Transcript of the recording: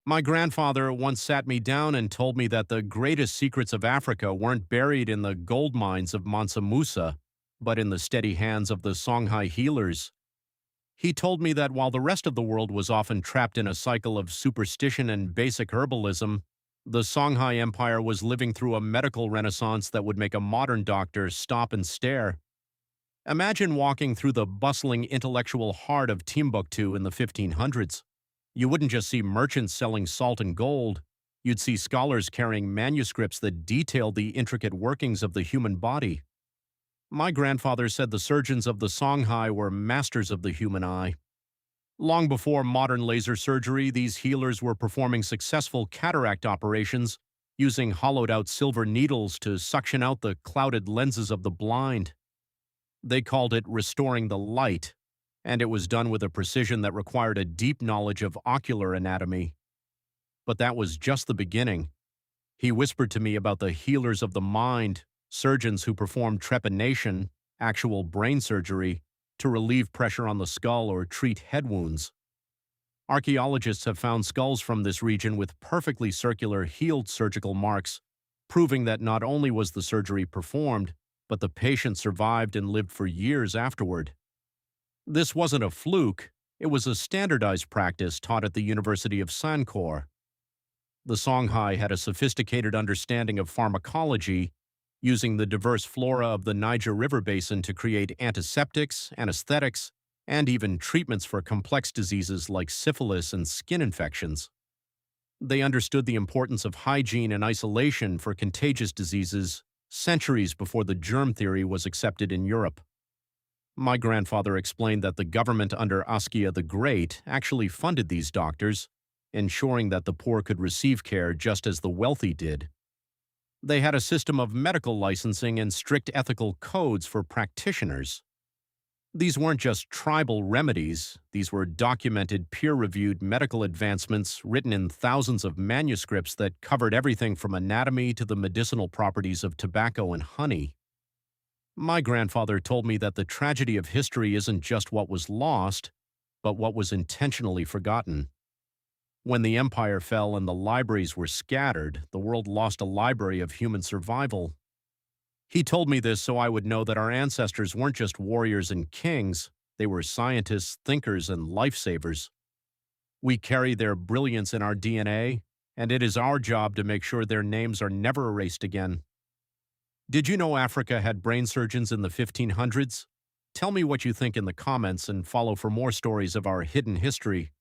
My grandfather once sat me down and told me that the greatest secrets of Africa weren't buried in the gold mines of Mansa Musa, but in the steady hands of the Songhai healers. He told me that while the rest of the world was often trapped in a cycle of superstition and basic herbalism, the Songhai Empire was living through a medical renaissance that would make a modern doctor stop and stare. Imagine walking through the bustling intellectual heart of Timbuktu in the 1500s. You wouldn't just see merchants selling salt and gold, you'd see scholars carrying manuscripts that detailed the intricate workings of the human body. My grandfather said the surgeons of the Songhai were masters of the human eye. Long before modern laser surgery, these healers were performing successful cataract operations using hollowed-out silver needles to suction out the clouded lenses of the blind. They called it restoring the light, and it was done with a precision that required a deep knowledge of ocular anatomy. But that was just the beginning. He whispered to me about the healers of the mind, surgeons who performed trepanation, actual brain surgery, to relieve pressure on the skull or treat head wounds. Archaeologists have found skulls from this region with perfectly circular, healed surgical marks, proving that not only was the surgery performed, but the patient survived and lived for years afterward. This wasn't a fluke, it was a standardized practice taught at the University of Sankore. The Songhai had a sophisticated understanding of pharmacology, using the diverse flora of the Niger River basin to create antiseptics, anesthetics, and even treatments for complex diseases like syphilis and skin infections. They understood the importance of hygiene and isolation for contagious diseases centuries before the germ theory was accepted in Europe. My grandfather explained that the government under Askia the Great actually funded these doctors, ensuring that the poor could receive care just as the wealthy did. They had a system of medical licensing and strict ethical codes for practitioners. These weren't just tribal remedies, these were documented, peer-reviewed medical advancements written in thousands of manuscripts that covered everything from anatomy to the medicinal properties of tobacco and honey. My grandfather told me that the tragedy of history isn't just what was lost, but what was intentionally forgotten. When the empire fell and the libraries were scattered, the world lost a library of human survival. He told me this so I would know that our ancestors weren't just warriors and kings, they were scientists, thinkers, and lifesavers. We carry their brilliance in our DNA, and it is our job to make sure their names are never erased again. Did you know Africa had brain surgeons in the 1500s? Tell me what you think in the comments and follow for more stories of our hidden history.